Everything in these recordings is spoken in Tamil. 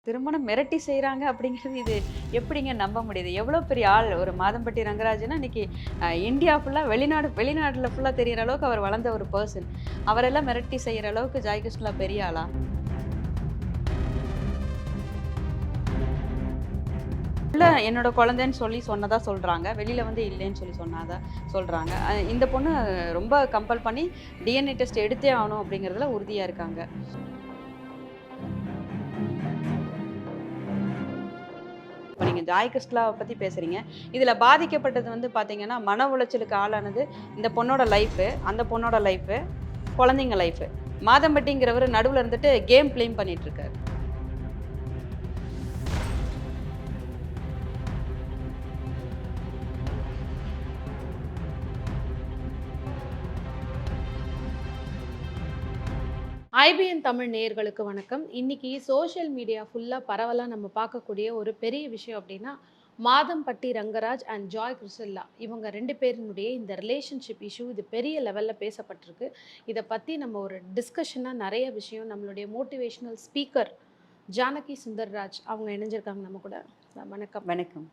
திருமணம் மிரட்டி செய்றாங்க அப்படிங்கிறது இது எப்படிங்க நம்ப முடியுது? எவ்வளோ பெரிய ஆள் ஒரு மாதம்பட்டி ரங்கராஜன்னா இன்னைக்கு இந்தியா ஃபுல்லா வெளிநாடுல ஃபுல்லா தெரியிற அளவுக்கு அவர் வளர்ந்த ஒரு பெர்சன். அவரெல்லாம் மிரட்டி செய்ற அளவுக்கு ஜாய் கிருஷ்ணா பெரிய ஆளா? உள்ள என்னோட குழந்தைன்னு சொல்லி சொன்னதா சொல்றாங்க. வெளியில வந்து இல்லைன்னு சொல்லி சொன்னதா சொல்றாங்க. இந்த பொண்ணு ரொம்ப கம்பல் பண்ணி டிஎன்ஏ டெஸ்ட் எடுத்தே ஆகணும் அப்படிங்கிறதுல உறுதியா இருக்காங்க. இப்ப நீங்க ஜாய் கிருஷ்ணாவ பத்தி பேசுறீங்க. இதுல பாதிக்கப்பட்டது வந்து பாத்தீங்கன்னா, மன உளைச்சலுக்கு ஆளானது இந்த பொண்ணோட லைஃபு, அந்த பொண்ணோட லைஃபு, குழந்தைங்க லைஃபு. மாதம்பட்டிங்கிறவரு நடுவுல இருந்துட்டு கேம் ப்ளேயிங் பண்ணிட்டு இருக்காரு. ஐபிஎன் தமிழ் நேயர்களுக்கு வணக்கம். இன்னைக்கு சோஷியல் மீடியா ஃபுல்லா பரவலா நம்ம பார்க்கக்கூடிய ஒரு பெரிய விஷயம் அப்படின்னா, மாதம்பட்டி ரங்கராஜ் அண்ட் ஜாய் கிருஷ்ணல்லா இவங்க 2 பேரினுடைய இந்த ரிலேஷன்ஷிப் இஷ்யூ இது பெரிய லெவல்ல பேசப்பட்டிருக்கு. இத பத்தி நம்ம ஒரு டிஸ்கஷனா நெறைய விஷயம் நம்மளுடைய மோட்டிவேஷனல் ஸ்பீக்கர் ஜானகி சுந்தர்ராஜ் அவங்க இணைஞ்சிருக்காங்க நம்ம கூட. வணக்கம். வணக்கம்.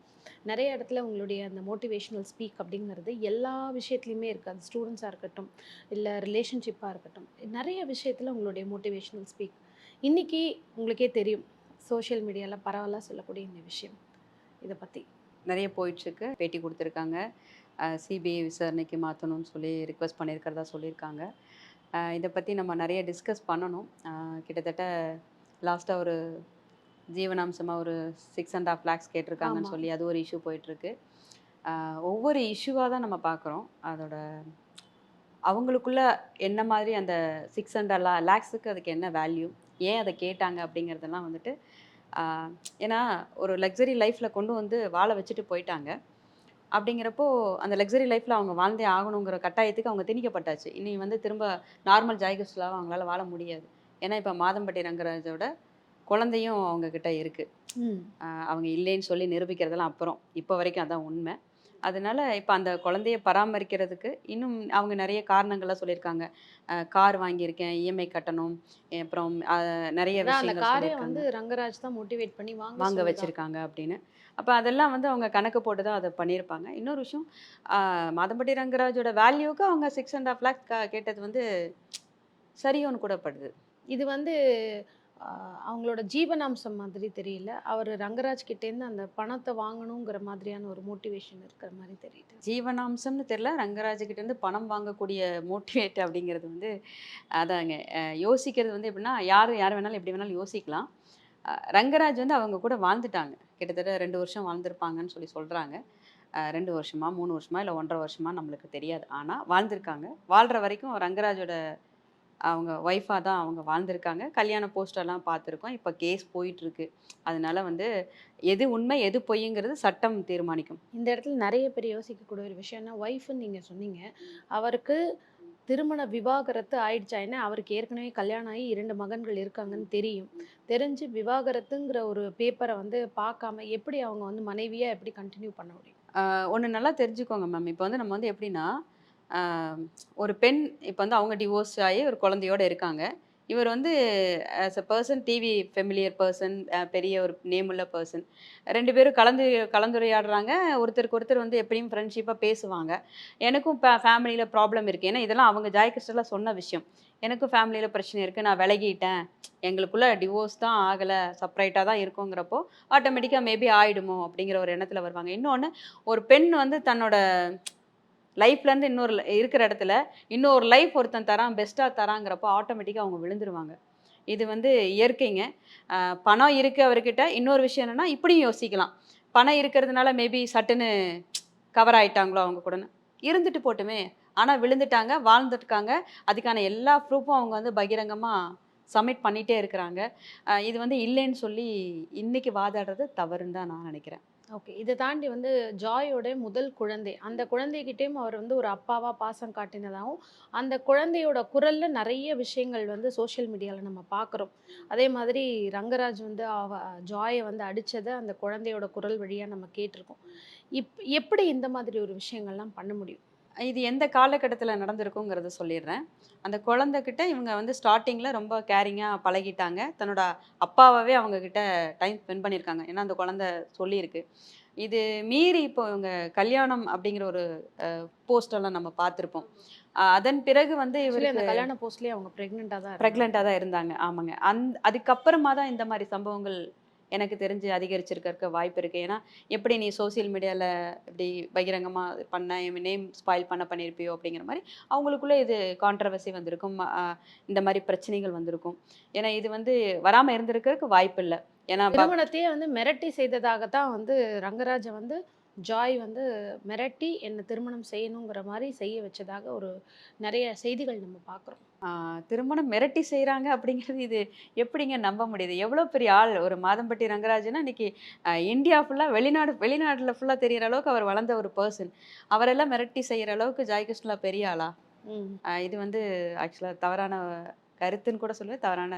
நெறைய இடத்துல உங்களுடைய அந்த மோட்டிவேஷனல் ஸ்பீக் அப்படிங்கிறது எல்லா விஷயத்துலையுமே இருக்குது. அது ஸ்டூடெண்ட்ஸாக இருக்கட்டும், இல்லை ரிலேஷன்ஷிப்பாக இருக்கட்டும், நிறைய விஷயத்தில் உங்களுடைய மோட்டிவேஷனல் ஸ்பீக். இன்றைக்கி உங்களுக்கே தெரியும் சோஷியல் மீடியாவில் பரவலாக சொல்லக்கூடிய இந்த விஷயம் இதை பற்றி நெறைய போயிட்டுருக்கு. பேட்டி குடுத்துருக்காங்க. சிபிஐ விசாரணைக்கு மாத்தணும்னு சொல்லி ரிக்வெஸ்ட் பண்ணியிருக்கிறதா சொல்லியிருக்காங்க. இத பத்தி நம்ம நெறைய டிஸ்கஸ் பண்ணணும். கிட்டத்தட்ட லாஸ்ட்டா ஒரு ஜீவனாம்சமா ஒரு 6.5 லேக்ஸ் கேட்டிருக்காங்கன்னு ஆமாம். சொல்லி அது ஒரு இஷ்யூ போயிட்டுருக்கு. ஒவ்வொரு இஷ்யூவா தான் நம்ம பார்க்குறோம். அதோட அவங்களுக்குள்ள என்ன மாதிரி அந்த 600 லேக்ஸுக்கு அதுக்கு என்ன வேல்யூ? ஏன் அத கேட்டாங்க? அப்படிங்கிறதெல்லாம் வந்துட்டு ஆ ஏன்னா ஒரு லக்ஸரி லைஃப்ல கொண்டு வந்து வாழ வச்சுட்டு போயிட்டாங்க. அப்படிங்கிறப்போ அந்த லக்ஸரி லைஃப்ல அவங்க வாழ்ந்தே ஆகணுங்கிற கட்டாயத்துக்கு அவங்க திணிக்கப்பட்டாச்சு. இனி வந்து திரும்ப நார்மல் ஜாய் கிருஷ்ணாவா அவங்களால வாழ முடியாது. ஏன்னா இப்ப மாதம்பட்டி ரங்கராஜோட குழந்தையும் அவங்க கிட்ட இருக்கு. ம். அவங்க இல்லைன்னு சொல்லி நிரூபிக்கிறதெல்லாம் அப்புறம். இப்போ வரைக்கும் அதான் உண்மை. அதனால இப்ப அந்த குழந்தைய பராமரிக்கிறதுக்கு இன்னும் அவங்க நெறைய காரணங்கள்லாம் சொல்லியிருக்காங்க. கார் வாங்கியிருக்கேன், இஎம்ஐ கட்டணும். அப்புறம் நெறைய அதான் அந்த விஷயங்கள் காரே சொல்லியிருக்காங்க. வந்து ரங்கராஜ் தான் மோட்டிவேட் பண்ணி வாங்க வாங்க சொன்னதா. வச்சிருக்காங்க அப்படின்னு. அப்ப அதெல்லாம் வந்து அவங்க கணக்கு போட்டு தான் அத பண்ணியிருப்பாங்க. இன்னொரு விஷயம், ஆ மாதம்பட்டி ரங்கராஜோட வேல்யூக்கு அவங்க 6.5 லேக் கேட்டது வந்து சரியோன்னு கூட படுது. இது வந்து அவங்களோட ஜீவனாம்சம் மாதிரி தெரியல. அவர் ரங்கராஜ் கிட்டேருந்து அந்த பணத்தை வாங்கணுங்கிற மாதிரியான ஒரு மோட்டிவேஷன் இருக்கிற மாதிரி தெரியுது. ஜீவனாம்சம்னு தெரியல. ரங்கராஜ் கிட்டேருந்து பணம் வாங்கக்கூடிய மோட்டிவேட் அப்படிங்கிறது வந்து அதாங்க. யோசிக்கிறது வந்து எப்படின்னா, யார் யார் வேணாலும் எப்படி வேணாலும் யோசிக்கலாம். ரங்கராஜ் வந்து அவங்க கூட வாழ்ந்துட்டாங்க. கிட்டத்தட்ட 2 வருஷம் வாழ்ந்திருப்பாங்கன்னு சொல்லி சொல்றாங்க. 2 வருஷமா, 3 வருஷமா, இல்ல 1 1/2 வருஷமா நம்மளுக்கு தெரியாது. ஆனா வாழ்ந்திருக்காங்க. வாழ்ற வரைக்கும் ரங்கராஜோட அவங்க ஒய்ஃபா தான் அவங்க வாழ்ந்திருக்காங்க. கல்யாண போஸ்டர்லாம் பார்த்துருக்கோம். இப்ப கேஸ் போயிட்டுருக்கு. அதனால வந்து எது உண்மை, எது பொய்ங்கிறது சட்டம் தீர்மானிக்கும். இந்த இடத்துல நெறைய பேர் யோசிக்கக்கூடிய ஒரு விஷயம்னா, ஒய்ஃப்ன்னு நீங்க சொன்னீங்க. அவருக்கு திருமண விவாகரத்து ஆயிடுச்சா? ஏன்னா, அவருக்கு ஏற்கனவே கல்யாணம் ஆகி 2 மகன்கள் இருக்காங்கன்னு தெரியும். தெரிஞ்சு விவாகரத்துங்கிற ஒரு பேப்பர வந்து பார்க்காம, எப்படி அவங்க வந்து மனைவியா எப்படி கன்டின்யூ பண்ண முடியும்? ஒண்ணு நல்லா தெரிஞ்சுக்கோங்க மேம். இப்ப வந்து நம்ம வந்து எப்படின்னா, அ ஒரு பெண் இப்ப வந்து அவங்க டிவோர்ஸ் ஆயி ஒரு குழந்தையோட இருக்காங்க. இவர் வந்து as a person TV familiar person, பெரிய ஒரு நேம் உள்ள பெர்சன். 2 பேரும் கலந்துரையாடுறாங்க. ஒருத்தருக்கு ஒருத்தர் வந்து எப்பயும் ஃப்ரெண்ட்ஷிப்பா பேசுவாங்க. எனக்கும் ஃபேமிலியில ப்ராப்ளம் இருக்கு. ஏன்னா இதெல்லாம் அவங்க ஜாய் கிருஷ்ணலா சொன்ன விஷயம். எனக்கும் ஃபேமிலியில பிரச்சனை இருக்கு. நான் விலகிட்டேன். எங்களுக்குள்ள டிவோர்ஸ் தான் ஆகல. செப்பரேட்டா தான் இருக்கோங்கிறப்போ, ஆட்டோமேட்டிக்கா மேபி ஆயிடுமோ அப்படிங்கிற ஒரு எண்ணத்துல வருவாங்க. இன்னொன்னு, ஒரு பெண் வந்து தன்னோட லைஃப்லேருந்து இன்னொரு இருக்கிற இடத்துல, இன்னொரு லைஃப் ஒருத்தன் தரான், பெஸ்ட்டா தராங்கிறப்போ ஆட்டோமேட்டிக்கா அவங்க விழுந்துருவாங்க. இது வந்து இயற்கைங்க. அ பணம் இருக்கு அவர்கிட்ட. இன்னொரு விஷயம் என்னன்னா, இப்படியும் யோசிக்கலாம். பணம் இருக்கிறதுனால மேபி சட்டுன்னு கவர் ஆயிட்டாங்களோ அவங்க கூடன்னு. இருந்துட்டு போட்டுமே! ஆனா விழுந்துட்டாங்க, வாழ்ந்துருக்காங்க. அதுக்கான எல்லா ப்ரூஃப்பும் அவங்க வந்து பகிரங்கமா சப்மிட் பண்ணிட்டே இருக்கிறாங்க. இது வந்து இல்லைன்னு சொல்லி இன்னைக்கு வாதாடுறது தவறுன்னு தான் நான் நினைக்கிறேன். ஓகே. இத தாண்டி வந்து ஜாயோட முதல் குழந்தை. அந்த குழந்தைகிட்டயும் அவர் வந்து ஒரு அப்பாவா பாசம் காட்டினதாவும், அந்த குழந்தையோட குரல்ல நெறைய விஷயங்கள் வந்து சோஷியல் மீடியால நம்ம பார்க்குறோம். அதே மாதிரி ரங்கராஜ் வந்து ஜாய வந்து அடிச்சத அந்த குழந்தையோட குரல் வழியா நம்ம கேட்டுருக்கோம். எப்படி இந்த மாதிரி ஒரு விஷயங்கள்லாம் பண்ண முடியும்? இது எந்த காலகட்டத்தில் நடந்திருக்குங்கிறத சொல்லிடுறேன். அந்த குழந்தைகிட்ட இவங்க வந்து ஸ்டார்ட்டிங்கில் ரொம்ப கேரிங்காக பழகிட்டாங்க. தன்னோட அப்பாவவே அவங்க கிட்ட டைம் ஸ்பெண்ட் பண்ணியிருக்காங்க. ஏன்னா அந்த குழந்தை சொல்லியிருக்கு. இது மீறி இப்போ இவங்க கல்யாணம் அப்படிங்கிற ஒரு போஸ்டெல்லாம் நம்ம பார்த்துருப்போம். அதன் பிறகு வந்து ஆக்சுவலி அந்த இவருக்கு கல்யாண போஸ்ட்லயே அவங்க பிரெக்னென்ட்டா தான் இருந்தாங்க. பிரெக்னென்ட்டா தான் இருந்தாங்க. ஆமாங்க. அதுக்கப்புறமா தான் இந்த மாரி சம்பவங்கள் எனக்கு தெரிஞ்சு அதிகரிச்சிருக்கறக்கு வாய்ப்பு இருக்கு. ஏன்னா, எப்படி நீ சோசியல் மீடியால இப்படி பகிரங்கமா பண்ண, என் நேம் ஸ்பாயில் பண்ணியிருப்பியோ அப்படிங்கிற மாரி, அவங்களுக்குள்ள இது கான்ட்ரோவர்சி வந்திருக்கும். இந்த மாரி பிரச்சனைகள் வந்திருக்கும். ஏன்னா, இது வந்து வராம இருந்திருக்கறக்கு வாய்ப்பில்ல. ஏன்னா திருமணத்தையே வந்து மிரட்டி செய்ததாக தான் வந்து ரங்கராஜ வந்து ஜாய் வந்து மிரட்டி என்ன திருமணம் செய்யணுங்கிற மாரி செய்ய வச்சதாக ஒரு நெறைய செய்திகள் நம்ம பார்க்குறோம். திருமணம் மிரட்டி செய்றாங்க அப்படிங்கிறது இது எப்படிங்க நம்ப முடியுது? எவ்வளோ பெரிய ஆள் ஒரு மாதம்பட்டி ரங்கராஜன்னா, இன்னைக்கு இந்தியா ஃபுல்லா வெளிநாடுல ஃபுல்லா தெரியிற அளவுக்கு அவர் வளர்ந்த ஒரு பெர்சன். அவரெல்லாம் மிரட்டி செய்ற அளவுக்கு ஜாய் கிருஷ்ணா பெரிய ஆளா? ம். இது வந்து ஆக்சுவலா தவறான கருத்துன்னு கூட சொல்லுவேன். தவறான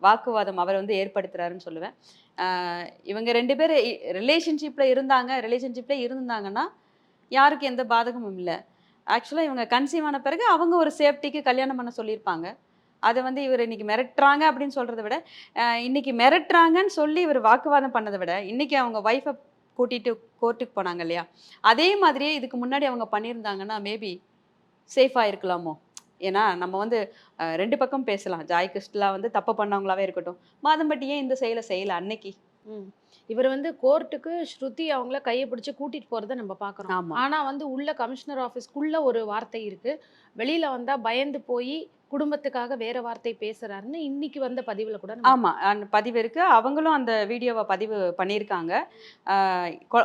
வாக்குவாதம் அவர் வந்து ஏற்படுத்துறாருன்னு சொல்லுவேன். அ இவங்க 2 பேரு ரிலேஷன்ஷிப்ல இருந்தாங்கன்னா, யாருக்கும் எந்த பாதகமும் இல்ல. ஆக்சுவலா இவங்க கன்சீவ் ஆன பிறகு அவங்க ஒரு சேஃப்டிக்கு கல்யாணம் பண்ண சொல்லியிருப்பாங்க. அத வந்து இவரு இன்னைக்கு மிரட்டுறாங்க அப்படின்னு சொல்றத விட, இன்னைக்கு மிரட்டுறாங்கன்னு சொல்லி இவரு வாக்குவாதம் பண்ணத விட, இன்னைக்கு அவங்க ஒய்ஃப கூட்டிட்டு கோர்ட்டுக்கு போனாங்க இல்லையா? அதே மாதிரியே இதுக்கு முன்னாடி அவங்க பண்ணியிருந்தாங்கன்னா, மேபி சேஃபா இருக்கலாமோ? ஏன்னா, நம்ம வந்து 2 பக்கம் பேசலாம். ஜாய் கிருஷ்ணா வந்து தப்பு பண்ணவங்களாவே இருக்கட்டும். மாதம்பட்டி ஏன் இந்த செயல செய்யல அன்னைக்கு? ம். இவரு வந்து கோர்ட்டுக்கு ஸ்ருதி அவங்கள கைய பிடிச்சு கூட்டிட்டு போறத நம்ம பார்க்குறோம். ஆமா. ஆனா வந்து உள்ள கமிஷனர் ஆஃபீஸ்க்குள்ள ஒரு வார்த்தை இருக்கு. வெளியில வந்தா பயந்து போயி குடும்பத்துக்காக வேற வார்த்தை பேசுறாருன்னு இன்னைக்கு வந்த பதிவுல கூட நம்ம ஆமா. அந்த பதிவு இருக்கு. அவங்களும் அந்த வீடியோவ பதிவு பண்ணியிருக்காங்க. ஆ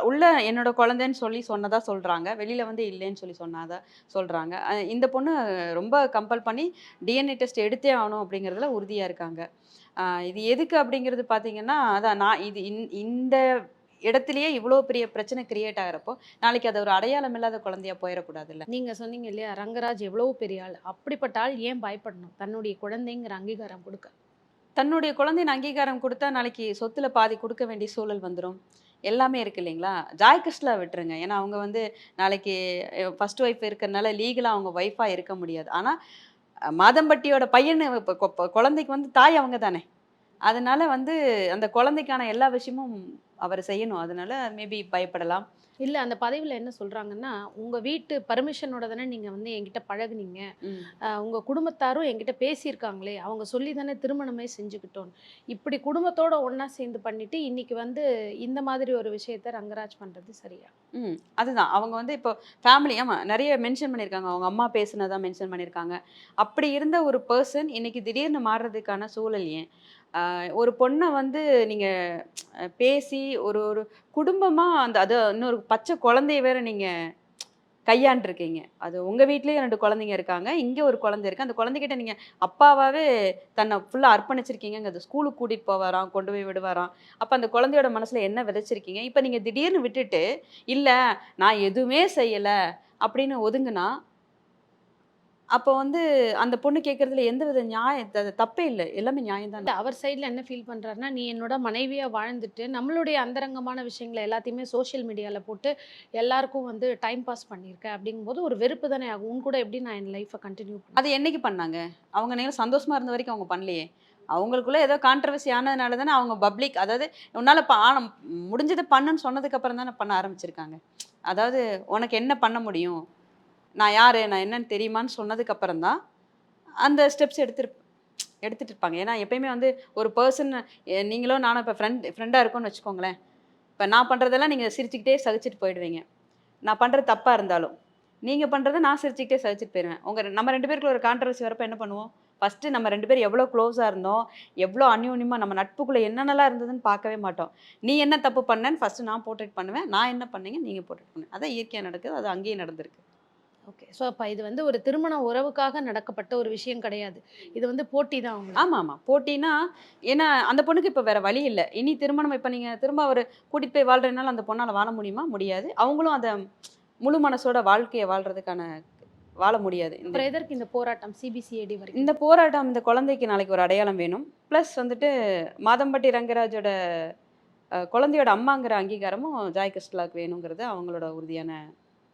உள்ள என்னோட குழந்தைன்னு சொல்லி சொன்னதா சொல்றாங்க. வெளியில வந்து இல்லைன்னு சொல்லி சொன்னதா சொல்றாங்க. இந்த பொண்ணு ரொம்ப கம்பல் பண்ணி டிஎன்ஏ டெஸ்ட் எடுத்தே ஆகணும் அப்படிங்கிறதுல உறுதியா இருக்காங்க. இது எதுக்கு அப்படிங்கிறது பார்த்தீங்கன்னா, அதான் நான் இது இந்த இடத்திலேயே இவ்வளோ பெரிய பிரச்சனை கிரியேட் ஆகுறப்போ, நாளைக்கு அது ஒரு அடையாளம் இல்லாத குழந்தையா போயிறக்கூடாதுல்ல. நீங்க சொன்னீங்க இல்லையா? ரங்கராஜ் எவ்வளவு பெரிய ஆள். அப்படிப்பட்ட ஆள் ஏன் பயப்படணும்? தன்னுடைய குழந்தைங்கிற அங்கீகாரம் குடுக்க. தன்னுடைய குழந்தையின் அங்கீகாரம் குடுத்தா, நாளைக்கு சொத்துல பாதி குடுக்க வேண்டிய சூழல் வந்துரும். எல்லாமே இருக்கு இல்லைங்களா? ஜாய் கிருஷ்ணா விட்டுருங்க. ஏன்னா, அவங்க வந்து நாளைக்கு ஃபர்ஸ்ட் ஒய்ஃப் இருக்கறனால லீகலா அவங்க ஒய்ஃபா இருக்க முடியாது. ஆனா, மாதம்பட்டியோட பையன்னு இப்ப குழந்தைக்கு வந்து தாய் அவங்க தானே! அதனால வந்து அந்த குழந்தைக்கான எல்லா விஷயமும் அவரு செய்யணும். அதனால மேபி பயப்படலாம். இல்ல அந்த பதிவுல என்ன சொல்றாங்கன்னா, "உங்க வீட்டு பர்மிஷனோட தானே நீங்க வந்து என்கிட்ட பழகுனீங்க. ம். உங்க குடும்பத்தாரும் என்கிட்ட பேசியிருக்காங்களே! அவங்க சொல்லி தானே திருமணமே செஞ்சுக்கிட்டோம். இப்படி குடும்பத்தோட ஒண்ணா சேர்ந்து பண்ணிட்டு, இன்னைக்கு வந்து இந்த மாதிரி ஒரு விஷயத்த ரங்கராஜ் பண்றது சரியா?" அதுதான். அவங்க வந்து இப்போ ஃபேமிலி ஆமா நெறைய மென்ஷன் பண்ணியிருக்காங்க. அவங்க அம்மா பேசினதா மென்ஷன் பண்ணியிருக்காங்க. அப்படி இருந்த ஒரு பெர்சன் இன்னைக்கு திடீர்னு மாறுறதுக்கான சூழல் ஏன்? ஒரு பொண்ண வந்து நீங்க பேசி ஒரு ஒரு குடும்பமா அது இன்னொரு பச்சை குழந்தைய வேற நீங்க கையாண்டுருக்கீங்க. அது உங்க வீட்லயும் 2 குழந்தைங்க இருக்காங்க. இங்க ஒரு குழந்தை இருக்கு. அந்த குழந்தைகிட்ட நீங்க அப்பாவாவே தன்னை ஃபுல்லா அர்ப்பணிச்சிருக்கீங்கங்கிறது. ஸ்கூலுக்கு கூட்டிட்டு போவாராம், கொண்டு போய் விடுவாராம். அப்ப அந்த குழந்தையோட மனசுல என்ன விதைச்சிருக்கீங்க? இப்ப நீங்க திடீர்னு விட்டுட்டு, "இல்ல நான் எதுவுமே செய்யல" அப்படின்னு ஒதுங்குனா, அப்போ வந்து அந்த பொண்ணு கேட்கறதுல எந்தவித தப்பே இல்ல. எல்லாமே நியாயம் இல்ல தானே. அவர் சைட்ல என்ன ஃபீல் பண்றாருன்னா, "நீ என்னோட மனைவியா வாழ்ந்துட்டு, நம்மளுடைய அந்தரங்கமான விஷயங்கள எல்லாத்தையுமே சோசியல் மீடியால போட்டு எல்லாருக்கும் வந்து டைம் பாஸ் பண்ணியிருக்க." அப்படிங்கும்போது ஒரு வெறுப்பு தானே ஆகும். உன் கூட எப்படி நான் என் லைஃப்ப கன்டின்யூ அது என்னைக்கு பண்ணாங்க? அவங்க நேரம் சந்தோஷமா இருந்த வரைக்கும் அவங்க பண்ணலையே! அவங்களுக்குள்ள ஏதோ கான்ட்ரோவர்சி ஆனதுனால தானே அவங்க பப்ளிக் அதாவது உன்னால முடிஞ்சத பண்ணுன்னு சொன்னதுக்கு அப்புறம் தானே பண்ண ஆரம்பிச்சிருக்காங்க. அதாவது உனக்கு என்ன பண்ண முடியும்? நான் யாரு? நான் என்னன்னு தெரியுமான்னு சொன்னதுக்கு அப்புறம் தான், அந்த ஸ்டெப்ஸ் எடுத்துட்டு இருப்பாங்க. ஏன்னா எப்பயுமே வந்து ஒரு பெர்சன் நீங்களும் நானும் இப்ப ஃப்ரெண்டா இருக்கோம்னு வச்சுக்கோங்களேன். இப்ப நான் பண்றதெல்லாம் நீங்க சிரிச்சுக்கிட்டே சகிச்சுட்டு போயிடுவீங்க. நான் பண்றது தப்பா இருந்தாலும். நீங்க பண்றத நான் சிரிச்சுக்கிட்டே சகிச்சுட்டு போயிருவேன். நம்ம 2 பேருக்குள்ள ஒரு கான்ட்ரோவர்சி வரப்ப என்ன பண்ணுவோம்? ஃபர்ஸ்ட்டு நம்ம 2 பேரும் எவ்வளோ க்ளோஸா இருந்தோம், எவ்வளோ அந்யோன்யமா நம்ம நட்புக்குள்ள என்னென்னலாம் இருந்ததுன்னு பார்க்கவே மாட்டோம். நீ என்ன தப்பு பண்ணேன்னு ஃபர்ஸ்ட்டு நான் போர்ட்ரெய்ட் பண்ணுவேன். நான் என்ன பண்ணீங்க நீங்க போர்ட்ரெய்ட் பண்ணுங்க. அதான் இயற்கையா நடக்குது. அது அங்கேயும் நடந்திருக்கு. ஓகே. ஸோ அப்ப இது வந்து ஒரு திருமண உறவுக்காக நடக்கப்பட்ட ஒரு விஷயம் கிடையாது. இது வந்து போட்டி தான் அவங்களுக்கு. ஆமாமா. போட்டின்னா, ஏன்னா அந்த பொண்ணுக்கு இப்ப வேற வழி இல்ல. இனி திருமணம் இப்ப நீங்க திரும்ப அவரு கூட்டிட்டு போய் வாழ்றதுனால அந்த பொண்ணால வாழ முடியுமா? முடியாது. அவங்களும் அத முழு மனசோட வாழ்க்கைய வாழ முடியாது. அப்புறம் எதற்கு இந்த போராட்டம் சிபிசிஐடி இந்த வரைக்கும்? போராட்டம் இந்த குழந்தைக்கு நாளைக்கு ஒரு அடையாளம் வேணும். பிளஸ் வந்துட்டு மாதம்பட்டி ரங்கராஜோட குழந்தையோட அம்மாங்கிற அங்கீகாரமும் ஜாய் கிருஷ்ணாவுக்கு வேணுங்கிறது அவங்களோட உறுதியான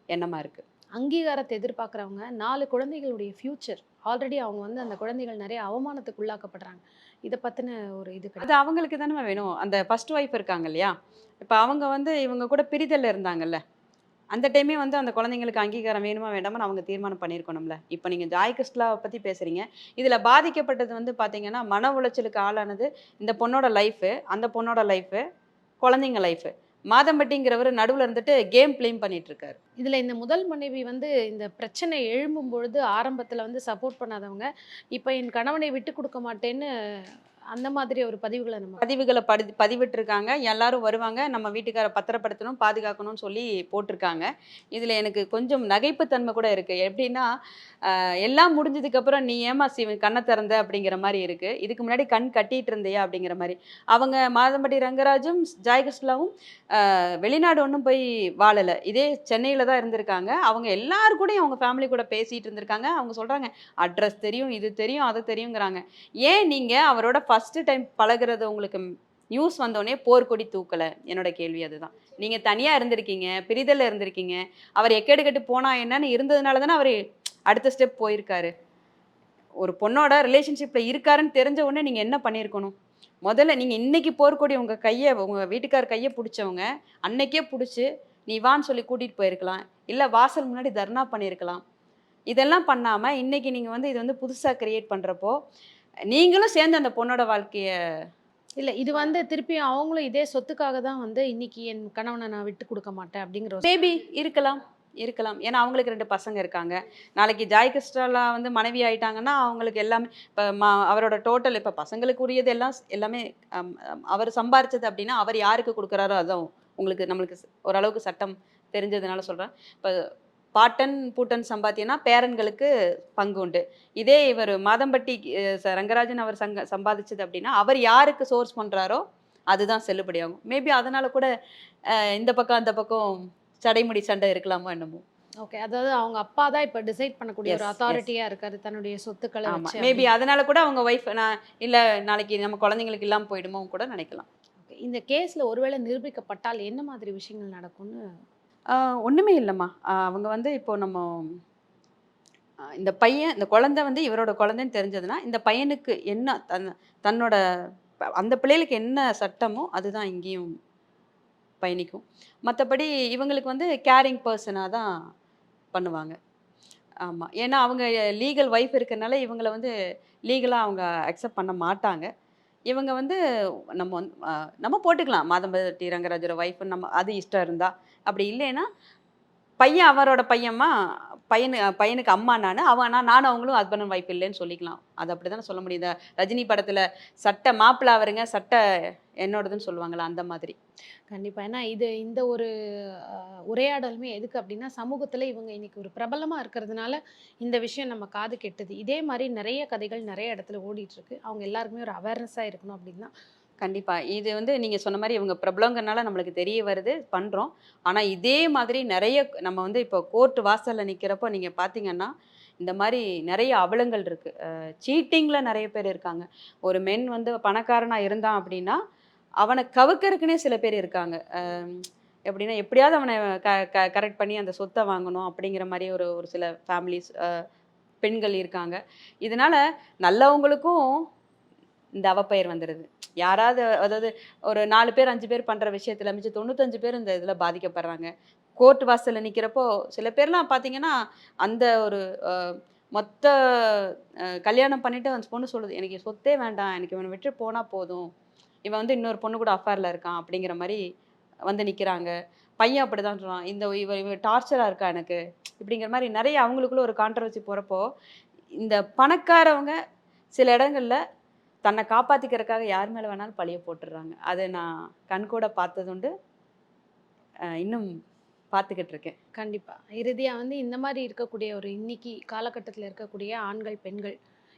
எண்ணமா இருக்கு. அங்கீகாரத்தை எதிர்பார்க்குறவங்க 4 குழந்தைகளுடைய ஃப்யூச்சர் ஆல்ரெடி அவங்க வந்து அந்த குழந்தைகள் நிறைய அவமானத்துக்கு உள்ளாக்கப்படுறாங்க. இத பத்தின ஒரு இது அது அவங்களுக்கு தானே வேணும். அந்த ஃபர்ஸ்ட் ஒய்ஃப் இருக்காங்க இல்லையா? இப்ப அவங்க வந்து இவங்க கூட பிரிதல்ல இருந்தாங்கல்ல. அந்த டைமே வந்து அந்த குழந்தைங்களுக்கு அங்கீகாரம் வேணுமா வேண்டாமான்னு அவங்க தீர்மானம் பண்ணியிருக்கணும்ல. இப்ப நீங்க ஜாய் கிறிஸ்டலாவ பத்தி பேசுறீங்க. இதுல பாதிக்கப்பட்டது வந்து பார்த்தீங்கன்னா, மன உளைச்சலுக்கு ஆளானது இந்த பொண்ணோட லைஃபு, அந்த பொண்ணோட லைஃபு, குழந்தைங்க லைஃபு. மாதம்பட்டிங்கிறவரு நடுவுல இருந்துட்டு கேம் ப்ளேயிங் பண்ணிட்டு இருக்காரு. இதுல இந்த முதல் மனைவி வந்து இந்த பிரச்சனை எழும்பும் பொழுது ஆரம்பத்துல வந்து சப்போர்ட் பண்ணாதவங்க, இப்ப என் கணவனை விட்டு குடுக்க மாட்டேன்னு அந்த மாதிரி ஒரு பதிவுகள நம்ம பதிவுகள பதிவிட்டுருக்காங்க. எல்லாரும் வருவாங்க. நம்ம வீட்டுக்கார பத்திரப்படுத்தணும், பாதுகாக்கணும்னு சொல்லி போட்டுருக்காங்க. இதுல எனக்கு கொஞ்சம் நகைப்புத்தன்மை கூட இருக்கு. எப்படின்னா, எல்லாம் முடிஞ்சதுக்கப்புறம் "நீ ஏம்மா கண்ண திறந்த?" அப்படிங்கிற மாரி இருக்கு. "இதுக்கு முன்னாடி கண் கட்டிட்டு இருந்தியா?" அப்படிங்கிற மாரி. அவங்க மாதம்பட்டி ரங்கராஜும், ஜாய் கிருஷ்ணாவும் வெளிநாடு ஒண்ணும் போய் வாழல. இதே சென்னையில தான் இருந்திருக்காங்க. அவங்க எல்லார் கூடயும் அவங்க ஃபேமிலி கூட பேசிட்டு இருந்திருக்காங்க. அவங்க சொல்றாங்க, "அட்ரஸ் தெரியும், இது தெரியும், அது தெரியுங்கிறாங்க." ஏன் நீங்க அவரோட ஃபர்ஸ்ட் டைம் பழகுறது உங்களுக்கு நியூஸ் வந்தோனே போர்க்கொடி தூக்கல? என்னோட கேள்வி அதுதான். நீங்க தனியா இருந்திருக்கீங்க, பிரிதல்ல இருந்திருக்கீங்க. அவர் எக்கேடு கெட்டு போனா என்னன்னு இருந்ததுனால தானே அவரு அடுத்த ஸ்டெப் போயிருக்காரு. ஒரு பொண்ணோட ரிலேஷன்ஷிப்ல இருக்காருன்னு தெரிஞ்ச உடனே நீங்க என்ன பண்ணியிருக்கணும்? முதல்ல நீங்க இன்னைக்கு போர்க்கொடி உங்க வீட்டுக்கார் கைய புடிச்சவங்க, அன்னைக்கே புடிச்சு, "நீ வான்னு" சொல்லி கூட்டிட்டு போயிருக்கலாம். இல்ல வாசல் முன்னாடி தர்ணா பண்ணியிருக்கலாம். இதெல்லாம் பண்ணாம, இன்னைக்கு நீங்க வந்து இத வந்து புதுசா கிரியேட் பண்றப்போ, நீங்களும் சேர்ந்து அந்த பொண்ணோட வாழ்க்கைய இல்ல இது வந்து திருப்பியும் அவங்களும் இதே சொத்துக்காக தான் வந்து இன்னைக்கு என் கணவன நான் விட்டு குடுக்க மாட்டேன் அப்படிங்கிற ஒரு மேபி இருக்கலாம். இருக்கலாம். ஏன்னா அவங்களுக்கு 2 பசங்க இருக்காங்க. நாளைக்கு ஜாய் கிறிஸ்டலா வந்து மனைவி ஆயிட்டாங்கன்னா, அவங்களுக்கு எல்லாமே இப்ப அவரோட டோட்டல் இப்ப பசங்களுக்கு உரியது எல்லாம் எல்லாமே அவர் சம்பாரிச்சது அப்டின்னா, அவர் யாருக்கு குடுக்குறாரோ அதான் உங்களுக்கு நம்மளுக்கு ஓரளவுக்கு சட்டம் தெரிஞ்சதுனால சொல்றேன். இப்ப பாட்டன், பூட்டன் சம்பாத்தியம்னா பேரன்களுக்கு பங்கு உண்டு. இதே இவரு மாதம்பட்டி ரங்கராஜன் அவர் சம்பாதிச்சது அப்டின்னா, அவர் யாருக்கு சோர்ஸ் பண்றாரோ, அதுதான் செல்லுபடியாகும். மேபி அதனால கூட இந்த பக்கம், அந்த பக்கம் சடைமுடி சண்டை இருக்கலாமோ என்னமோ! ஓகே. அதாவது அவங்க அப்பா தான் இப்ப டிசைட் பண்ணக்கூடிய ஒரு எஸ், எஸ். அத்தாரிட்டியா இருக்காரு. தன்னுடைய சொத்துக்கள ஆமா. வச்சு மேபி அப்படின்னு. அதனால கூட அவங்க ஒய்ஃப் இல்ல நாளைக்கு நம்ம குழந்தைங்களுக்கு இல்லாம போயிடுமோ கூட நினைக்கலாம். ஓகே. இந்த கேஸ்ல ஒருவேளை நிரூபிக்கப்பட்டால் என்ன மாதிரி விஷயங்கள் நடக்கும்னு ஆ ஒண்ணுமே இல்லம்மா. அவங்க வந்து இப்போ நம்ம இந்த பையன் இந்த குழந்தை வந்து இவரோட குழந்தைன்னு தெரிஞ்சதுன்னா, இந்த பையனுக்கு என்ன தன்னோட அந்த பிள்ளைகளுக்கு என்ன சட்டமோ அதுதான் இங்கேயும் பயணிக்கும். மத்தபடி இவங்களுக்கு வந்து கேரிங் பெர்சனா தான் பண்ணுவாங்க. ஆமா. ஏன்னா அவங்க லீகல் ஒய்ஃப் இருக்கனால இவங்கள வந்து லீகலா அவங்க அக்செப்ட் பண்ண மாட்டாங்க. இவங்க வந்து நம்ம வந்து நம்ம போட்டுக்கலாம். மாதம்பட்டி ரங்கராஜோட ஒய்ஃப்ன்னு நம்ம அது இஷ்டம் இருந்தா. அப்படி இல்லைன்னா, பையன் அவரோட பையன்மா, பையனுக்கு அம்மா நானு. நானும் அவங்களும் ஹஸ்பண்ட் அண்ட் ஒய்ஃப் இல்லைன்னு சொல்லிக்கலாம். அது அப்படித்தானே சொல்ல முடியும். இந்த ரஜினி படத்துல சட்ட மாப்பிள அவருங்க, சட்ட என்னோடதுன்னு சொல்லுவாங்கல்ல, அந்த மாதிரி. கண்டிப்பா. ஏன்னா இது இந்த ஒரு அ உரையாடலுமே எதுக்கு அப்டின்னா, சமூகத்தில இவங்க இன்னைக்கு ஒரு பிரபலமா இருக்கிறதுனால, இந்த விஷயம் நம்ம காது கெட்டுது. இதே மாரி நெறைய கதைகள் நெறைய இடத்துல ஓடிட்டுருக்கு. அவங்க எல்லாருக்குமே ஒரு அவேர்னஸா இருக்கணும் அப்டின்னு தான் கண்டிப்பா. இது வந்து நீங்க சொன்ன மாரி இவங்க பிரபலங்கிறனால நம்மளுக்கு தெரிய வருது, பண்றோம். ஆனா இதே மாதிரி நெறைய நம்ம வந்து இப்போ கோர்ட் வாசல்ல நிக்கிறப்போ நீங்க பார்த்தீங்கன்னா, இந்த மாரி நெறைய அவலங்கள் இருக்கு. சீட்டிங்ல நெறைய பேர் இருக்காங்க. ஒரு மென் வந்து பணக்காரனா இருந்தான் அப்படின்னா, அவன கவுக்கறக்குன்னே சில பேர் இருக்காங்க. எப்படின்னா, எப்படியாவது அவன க க கரெக்ட் பண்ணி அந்த சொத்த வாங்கணும் அப்படிங்கிற மாரி ஒரு ஒரு சில ஃபேமிலிஸ் பெண்கள் இருக்காங்க. இதனால நல்லவங்களுக்கும் இந்த அவப்பெயர் வந்துருது. யாராவது அதாவது ஒரு 4 பேர், 5 பேர் பண்ற விஷயத்துல மிச்சம் 95 பேர் இந்த இதுல பாதிக்கப்படுறாங்க. கோர்ட் வாசல்ல நிக்கிறப்போ, சில பேர்லாம் பார்த்தீங்கன்னா, அந்த ஒரு அ மொத்த கல்யாணம் பண்ணிட்டு அந்த பொண்ணு சொல்லுது, "எனக்கு சொத்தே வேண்டாம். எனக்கு இவன விட்டு போனா போதும். இவன் வந்து இன்னொரு பொண்ணு கூட அஃபேர்ல இருக்கான்." அப்படிங்கிற மாரி வந்து நிக்கிறாங்க. பையன் அப்படிதான் சொல்றான். இவன் டார்ச்சரா இருக்கா எனக்கு. இப்படிங்கிற மாரி நெறைய அவங்களுக்குள்ள ஒரு கான்ட்ரோவர்சி போறப்போ, இந்த பணக்காரவங்க சில இடங்கள்ல தன்னை காப்பாத்திக்கிறதுக்காக யார் மேல வேணாலும் பழிய போட்டுர்றாங்க. அத நான் கண்கூட பார்த்ததுண்டு. இன்னும் பார்த்துக்கிட்டு இருக்கேன். கண்டிப்பா. இறுதியா வந்து இந்த மாரி இருக்கக்கூடிய ஒரு இன்னைக்கு காலகட்டத்தில இருக்கக்கூடிய ஆண்கள், பெண்கள்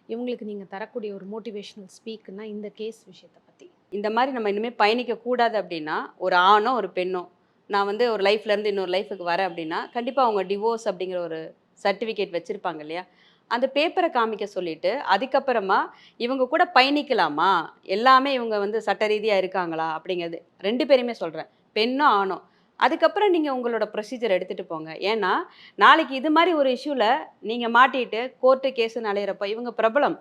இவங்களுக்கு நீங்க தரக்கூடிய ஒரு மோட்டிவேஷனல் ஸ்பீக்ன்னா இந்த கேஸ் விஷயத்த பத்தி. இந்த மாரி நம்ம இனிமே பயணிக்க கூடாது அப்டின்னா, ஒரு ஆணோ, ஒரு பெண்ணோ, நான் வந்து ஒரு லைஃப்ல இருந்து இன்னொரு லைஃப்க்கு வரேன் அப்டின்னா, கண்டிப்பா அவங்க டிவோர்ஸ் அப்படிங்கிற ஒரு சர்டிஃபிகேட் வச்சிருப்பாங்க இல்லையா? அந்த பேப்பர காமிக்க சொல்லிட்டு, அதுக்கப்புறமா இவங்க கூட பயணிக்கலாமா? எல்லாமே இவங்க வந்து சட்ட ரீதியா இருக்காங்களா? அப்படிங்கிறது 2 பேரையுமே சொல்றேன். பெண்ணோ, ஆணோ. அதுக்கப்புறம் நீங்கள் உங்களோட ப்ரொசீஜர் எடுத்துகிட்டு போங்க. ஏன்னா நாளைக்கு இது மாதிரி ஒரு இஷ்யூவில் நீங்கள் மாட்டிட்டு கோர்ட்டு கேஸுன்னு அலையிறப்போ இவங்க பிரபலம்.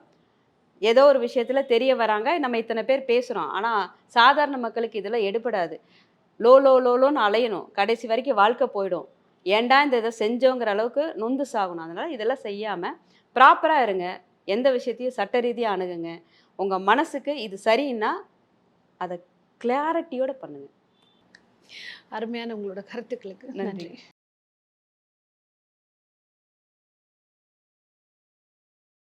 ஏதோ ஒரு விஷயத்தில் தெரிய வராங்க, நம்ம இத்தனை பேர் பேசுகிறோம். ஆனால் சாதாரண மக்களுக்கு இதெல்லாம் எடுபடாது. லோ லோ லோன்னு அலையணும். கடைசி வரைக்கும் வாழ்க்கை போயிடும். ஏன்டா இந்த இதை செஞ்சோங்கிற அளவுக்கு நொந்து சாகணும். அதனால் இதெல்லாம் செய்யாமல் ப்ராப்பராக இருங்க. எந்த விஷயத்தையும் சட்ட ரீதியாக அணுகுங்க. உங்கள் மனசுக்கு இது சரின்னா அதை கிளாரிட்டியோட பண்ணுங்க. அருமையான உங்களோட கருத்துக்களுக்கு நன்றி. நன்றி.